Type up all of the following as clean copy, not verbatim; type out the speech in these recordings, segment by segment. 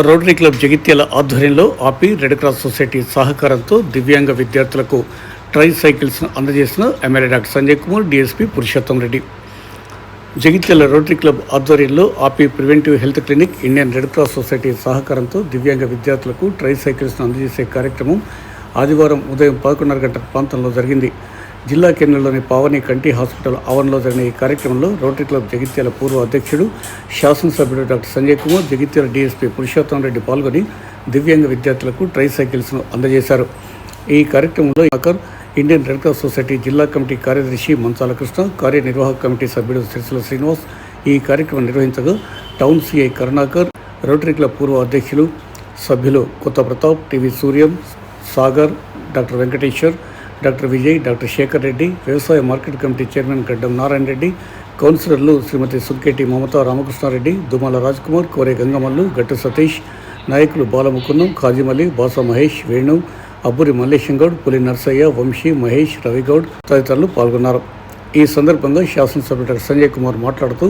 Rotary club Jagtial ఆధ్వర్యంలో ఆపి red cross society సహకారంతో దివ్యాంగ విద్యార్థులకు ట్రై సైకిల్స్ను అందజేసిన MLA doctor Sanjay Kumar, DSP Purushottam Reddy. Jagtial rotary club ఆధ్వర్యంలో ఆపి preventive health clinic, Indian red cross society సహకారంతో దివ్యాంగ విద్యార్థులకు ట్రై సైకిల్స్ను అందజేసే కార్యక్రమం ఆదివారం ఉదయం 11:30 గంటల ప్రాంతంలో జరిగింది. జిల్లా కేంద్రంలోని పావని కంటి హాస్పిటల్ ఆవరణలో జరిగిన ఈ కార్యక్రమంలో రోటరీ క్లబ్ జగిత్యాల పూర్వ అధ్యక్షుడు, శాసనసభ్యుడు డాక్టర్ సంజయ్ కుమార్, జగిత్యాల డీఎస్పీ పురుషోత్తం రెడ్డి పాల్గొని దివ్యాంగ విద్యార్థులకు ట్రై సైకిల్స్ను అందజేశారు. ఈ కార్యక్రమంలో ఇండియన్ రెడ్ క్రాస్ సొసైటీ జిల్లా కమిటీ కార్యదర్శి మంచాల కృష్ణ, కార్యనిర్వాహక కమిటీ సభ్యుడు సిరిసిల్ల శ్రీనివాస్ ఈ కార్యక్రమం నిర్వహించగా town CI Karunakar, Rotary Club పూర్వ అధ్యక్షులు, సభ్యులు Kotha Pratap, TV Suryam, Sagar, doctor Venkateshwar, doctor Vijay, doctor Shekar Reddy, వ్యవసాయ మార్కెట్ కమిటీ చైర్మన్ గడ్డం నారాయణ రెడ్డి, కౌన్సిలర్లు శ్రీమతి సుంకేటి మమతా రామకృష్ణారెడ్డి, దుమాల రాజ్కుమార్, కోరే గంగమల్లు, గట్టు సతీష్, నాయకులు బాలముకున్నం, కాజిమలి, బాసా మహేష్, వేణు, అబ్బురి మల్లేశం గౌడ్, పులి నర్సయ్య, వంశీ, మహేష్, రవిగౌడ్ తదితరులు పాల్గొన్నారు. ఈ సందర్భంగా శాసనసభ్యుడు డాక్టర్ సంజయ్ కుమార్ మాట్లాడుతూ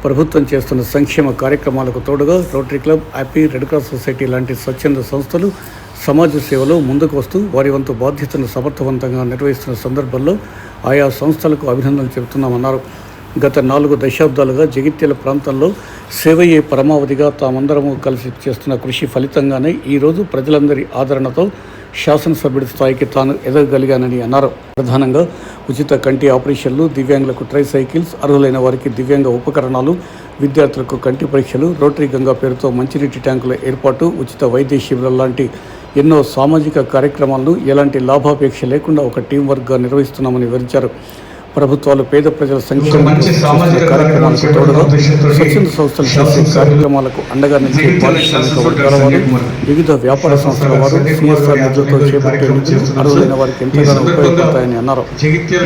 ప్రభుత్వం చేస్తున్న సంక్షేమ కార్యక్రమాలకు తోడుగా రోటరీ క్లబ్, ఆపి, రెడ్ క్రాస్ సొసైటీ లాంటి స్వచ్ఛంద సంస్థలు సమాజ సేవలో ముందుకు వస్తూ వారి వంతు బాధ్యతను సమర్థవంతంగా నిర్వహిస్తున్న సందర్భంలో ఆయా సంస్థలకు అభినందనలు చెబుతున్నామన్నారు. గత 4 దశాబ్దాలుగా జగిత్యాల ప్రాంతంలో సేవయే పరమావధిగా తామందరము కలిసి చేస్తున్న కృషి ఫలితంగానే ఈరోజు ప్రజలందరి ఆదరణతో శాసనసభ్యుడి స్థాయికి తాను ఎదగగలిగానని అన్నారు. ప్రధానంగా ఉచిత కంటి ఆపరేషన్లు, దివ్యాంగులకు ట్రై సైకిల్స్, అర్హులైన వారికి దివ్యాంగ ఉపకరణాలు, విద్యార్థులకు కంటి పరీక్షలు, రోటరీ గంగా పేరుతో మంచినీటి ట్యాంకుల ఏర్పాటు, ఉచిత వైద్య శిబిరాలు లాంటి ఎన్నో సామాజిక కార్యక్రమాలను ఎలాంటి లాభాపేక్ష లేకుండా ఒక టీం వర్క్గా నిర్వహిస్తున్నామని వివరించారు. ప్రభుత్వాలు పేద ప్రజల సంక్షేమానికి కార్యక్రమాలకు తోడుగా స్వచ్ఛంద సంస్థలు చేసే కార్యక్రమాలకు అండగా నిలిచే పారిశ్రామిక వర్గాల వారు, వివిధ వ్యాపార సంస్థల వారు సిఎస్ఆర్ నిధులతో చేపట్టే నిధులు అర్హులైన వారికి ఎంతగానో ఉపయోగపడతాయని అన్నారు.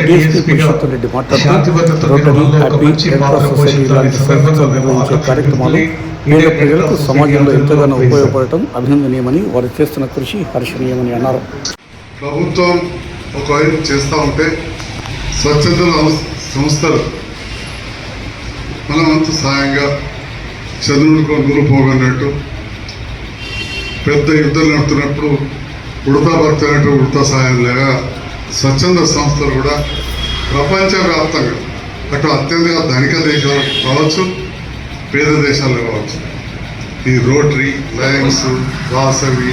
డీఎస్పీ పురుషోత్తం రెడ్డి మాట్లాడుతూ rotary, happy, red cross society లాంటి సంస్థలు నిర్వహించే కార్యక్రమాలు పేద ప్రజలకు సమాజంలో ఎంతగానో ఉపయోగపడటం అభినందనీయమని, వారు చేస్తున్న కృషి హర్షణీయమని అన్నారు. ప్రభుత్వం ఒకవైపు చేస్తూ ఉంటే స్వచ్ఛంద సంస్థలు మన వంతు సాయంగా చంద్రుడికి నూరు పోగొన్నట్టు, పెద్ద యుద్ధాలు నడుతున్నప్పుడు ఉడతా భక్తున్నట్టు ఉడతా సాయం లేక స్వచ్ఛంద సంస్థలు కూడా ప్రపంచవ్యాప్తంగా అటు అత్యంత ధనిక దేశాలు కావచ్చు, పేద దేశాల్లో కావచ్చు, ఈ రోటరీ, లయన్స్, వాసవి,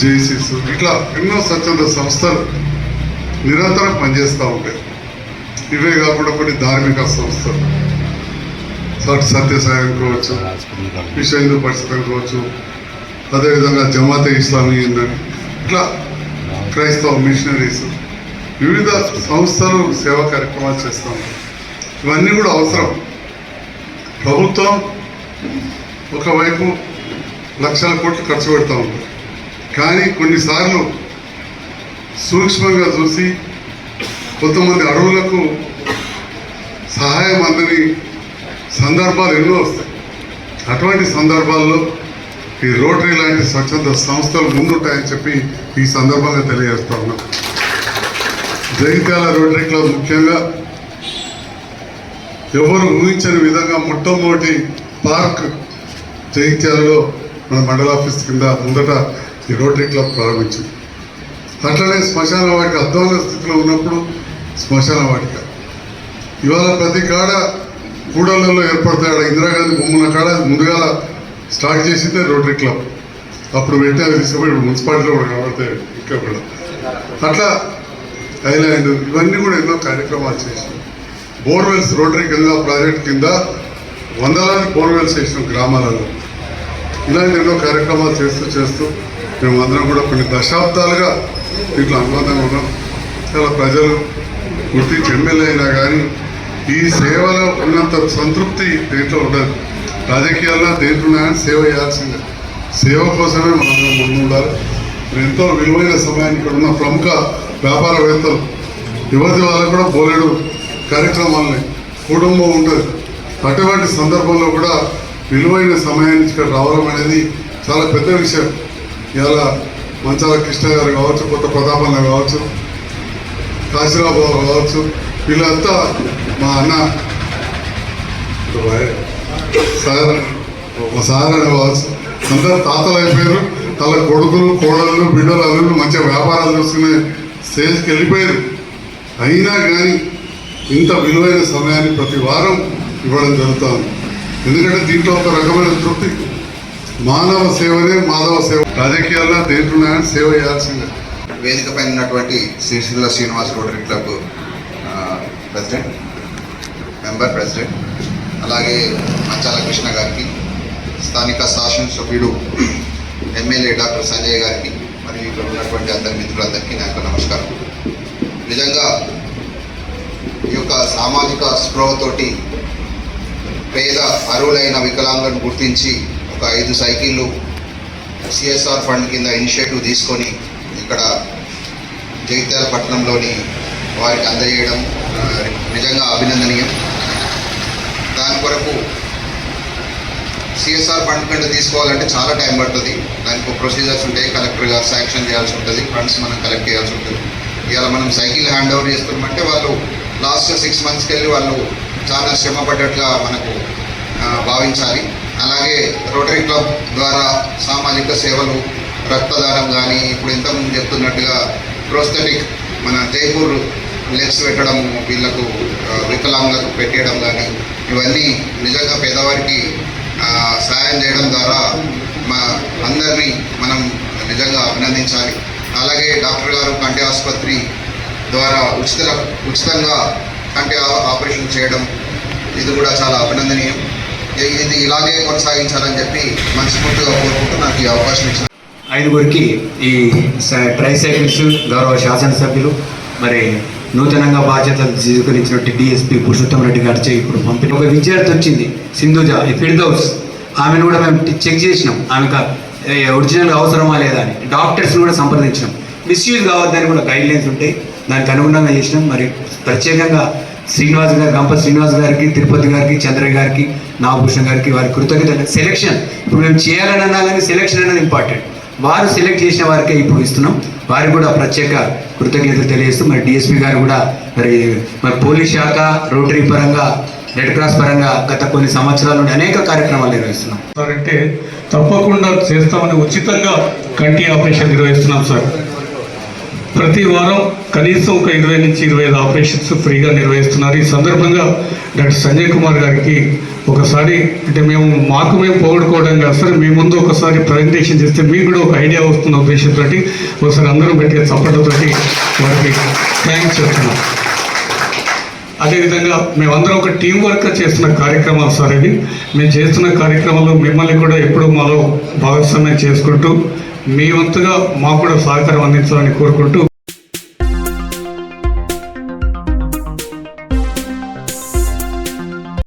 జేసీస్ ఇట్లా ఎన్నో స్వచ్ఛంద సంస్థలు నిరంతరం పనిచేస్తూ ఉంటాయి. ఇవే కాకుండా కొన్ని ధార్మిక సంస్థలు, సత్యసాయం కావచ్చు, విశ్వ హిందూ పరిషత్ కావచ్చు, అదేవిధంగా జమాతే ఇస్లామీ ఇట్లా క్రైస్తవ మిషనరీస్, వివిధ సంస్థలు సేవా కార్యక్రమాలు చేస్తూ ఉంటాయి. ఇవన్నీ కూడా అవసరం. ప్రభుత్వం ఒకవైపు లక్షల కోట్లు ఖర్చు పెడతా ఉంటుంది, కానీ కొన్నిసార్లు సూక్ష్మంగా చూసి కొంతమంది అడవులకు సహాయం అందని సందర్భాలు ఎన్నో వస్తాయి. అటువంటి సందర్భాల్లో ఈ రోటరీ లాంటి స్వచ్ఛంద సంస్థలు ముందుంటాయని చెప్పి ఈ సందర్భంగా తెలియజేస్తా ఉన్నాం. జగిత్యాల రోటరీ క్లబ్ ముఖ్యంగా ఎవరు ఊహించని విధంగా మొట్టమొదటి పార్క్ జగిత్యాలలో మన మండల ఆఫీస్ కింద ముందట ఈ రోటరీ క్లబ్ ప్రారంభించింది. అట్లనే శ్మశాన వాటిక అధ్వాన స్థితిలో ఉన్నప్పుడు శ్మశాన వాటిక ఇవాళ ప్రతి కాడ కూడళ్లలో ఏర్పడతాయి. ఇందిరాగాంధీ బొమ్మల కాడ ముందుగా స్టార్ట్ చేసిందే రోటరీ క్లబ్. అప్పుడు పెట్టి అవి తీసుకుపోయి మున్సిపాలిటీలో కూడా కనబడతాయి. ఇంకా కూడా అట్లా ఐలాండ్ ఇవన్నీ కూడా ఎన్నో కార్యక్రమాలు చేసినాం. బోర్వెల్స్, రోటరీ గంగా ప్రాజెక్ట్ కింద వందలాది బోర్వెల్స్ చేసినాం గ్రామాలలో. ఇలాంటి ఎన్నో కార్యక్రమాలు చేస్తూ మేము అందరం కూడా కొన్ని దశాబ్దాలుగా దీంట్లో అనుబంధంగా ఉన్నాం. చాలా ప్రజలు గుర్తించి ఎమ్మెల్యే అయినా కానీ ఈ సేవలో ఉన్నంత సంతృప్తి దేంట్లో ఉండదు. రాజకీయాల్లో దేంట్లో కానీ సేవ చేయాల్సిందే. సేవ కోసమే మనం ముందు ఉండాలి. ఎంతో విలువైన సమయాన్ని ఇక్కడ ఉన్న ప్రముఖ వ్యాపారవేత్తలు, యువతి వాళ్ళకు కూడా బోలెడు కార్యక్రమాలని కుటుంబం ఉంటుంది. అటువంటి సందర్భంలో కూడా విలువైన సమయాన్ని ఇక్కడ రావడం అనేది చాలా పెద్ద విషయం. ఇలా మంచాల కృష్ణ గారు కావచ్చు, కొత్త ప్రతాపన్న కావచ్చు, కాశీరావు కావచ్చు, వీళ్ళంతా మా అన్న సార్ కావచ్చు, అందరు తాతలు అయిపోయారు, వాళ్ళ కొడుకులు కోడళ్ళు బిడ్డలు అల్లుళ్ళు మంచిగా వ్యాపారాలు చూసుకునే స్టేజ్కి వెళ్ళిపోయారు. అయినా కానీ ఇంత విలువైన సమయాన్ని ప్రతి వారం ఇవ్వడం జరుగుతుంది. ఎందుకంటే దీంట్లో ఒక రకమైన తృప్తి, మానవ సేవనే మాధవ సేవ. రాజకీయాల్లో దేంట్లో సేవ చేయాల్సిందే. వేదిక పైన ఉన్నటువంటి Srisaila Srinivas rotary club president, member president, అలాగే మంచాల కృష్ణ గారికి, స్థానిక శాసనసభ్యుడు ఎమ్మెల్యే డాక్టర్ సంజయ్ గారికి, మరియు ఇక్కడ ఉన్నటువంటి అందరి మిత్రులందరికీ నా యొక్క నమస్కారం. నిజంగా ఈ యొక్క సామాజిక స్పృహతోటి పేద అర్హులైన వికలాంగులను గుర్తించి ఒక 5 సైకిళ్ళు సిఎస్ఆర్ ఫండ్ కింద ఇనిషియేటివ్ తీసుకొని ఇక్కడ జగిత్యాల పట్టణంలోని వారికి అందజేయడం నిజంగా అభినందనీయం. దాని కొరకు సిఎస్ఆర్ ఫండ్ కింద తీసుకోవాలంటే చాలా టైం పడుతుంది. దానికి ఒక ప్రొసీజర్స్ ఉంటాయి, కలెక్టర్ గారు శాంక్షన్ చేయాల్సి ఉంటుంది, ఫండ్స్ మనం కలెక్ట్ చేయాల్సి ఉంటుంది. ఇవాళ మనం సైకిల్ హ్యాండ్ ఓవర్ చేస్తున్నామంటే వాళ్ళు లాస్ట్ 6 మంత్స్కి వెళ్ళి వాళ్ళు చాలా శ్రమ పడ్డట్టుగా మనకు భావించాలి. అలాగే రోటరీ క్లబ్ ద్వారా సామాజిక సేవలు, రక్తదానం కానీ, ఇప్పుడు ఇంతకుముందు చెప్తున్నట్టుగా ప్రోస్థెటిక్ మన జైపూర్ లెగ్స్ పెట్టడం, వీళ్ళకు వికలాంగులకు పెట్టేయడం కానీ, ఇవన్నీ నిజంగా పేదవారికి సాయం చేయడం ద్వారా మా అందరినీ మనం నిజంగా అభినందించాలి. అలాగే డాక్టర్ గారు కంటి ఆసుపత్రి ద్వారా ఉచితంగా కంటి ఆపరేషన్ చేయడం, ఇది కూడా చాలా అభినందనీయం. ఇది ఇలాగే కొనసాగించాలని చెప్పి మనస్ఫూర్తిగా కోరుకుంటూ నాకు ఈ అవకాశం ఇచ్చిన 5గురికి ఈ ట్రైసైకిల్స్ గౌరవ శాసనసభ్యులు, మరి నూతనంగా బాధ్యతలు స్వీకరించినట్టు డిఎస్పీ పురుషోత్తం రెడ్డి గారిచే ఇప్పుడు పంపిణీ. ఒక విద్యార్థి వచ్చింది సింధుజ ఫిర్దౌస్, ఆమెను కూడా మేము చెక్ చేసినాం, ఆమెకు ఒరిజినల్గా అవసరమా లేదా అని. డాక్టర్స్ని కూడా సంప్రదించినాం. మిస్యూజ్ కావద్దని కూడా గైడ్ లైన్స్ ఉంటాయి, దానికి అనుగుణంగా చేసినాం. మరి ప్రత్యేకంగా శ్రీనివాస్ గారు, గంప శ్రీనివాస్ గారికి, తిరుపతి గారికి, చంద్రయ్య గారికి, నాగభూషణ్ గారికి వారి కృతజ్ఞతలు. సెలెక్షన్ ఇప్పుడు మేము చేయాలని అన్నా కానీ సెలెక్షన్ అనేది ఇంపార్టెంట్. వారు సెలెక్ట్ చేసిన వారికే ఇప్పుడు ఇస్తున్నాం. వారికి కూడా ప్రత్యేక కృతజ్ఞతలు తెలియజేస్తూ మరి డిఎస్పీ గారు కూడా మరి పోలీస్ శాఖ, రోటరీ పరంగా, రెడ్ క్రాస్ పరంగా గత కొన్ని సంవత్సరాల నుండి అనేక కార్యక్రమాలు నిర్వహిస్తున్నాం. సార్ అంటే తప్పకుండా చేస్తామని ఉచితంగా కంటి ఆపరేషన్ నిర్వహిస్తున్నాం సార్. ప్రతి వారం కనీసం ఒక 20 నుంచి 25 ఆపరేషన్స్ ఫ్రీగా నిర్వహిస్తున్నారు. ఈ సందర్భంగా డాక్టర్ సంజయ్ కుమార్ గారికి ఒకసారి అంటే మేము పొగడుకోవడం కాదు సార్, మీ ముందు ఒకసారి ప్రజెంటేషన్ చేస్తే మీకు కూడా ఒక ఐడియా వస్తున్న ఉద్దేశంతో ఒకసారి అందరం గట్టిగా చప్పట్లతోటి వారికి థ్యాంక్స్ చెప్తున్నాం. అదేవిధంగా మేమందరం ఒక టీం వర్క్ చేస్తున్న కార్యక్రమాలు సార్ ఇది. మేము చేస్తున్న కార్యక్రమాల్లో మిమ్మల్ని కూడా ఎప్పుడూ మాలో భాగస్వామ్యం చేసుకుంటూ మీ వంతుగా మాకు కూడా సహకారం అందించాలని కోరుకుంటూ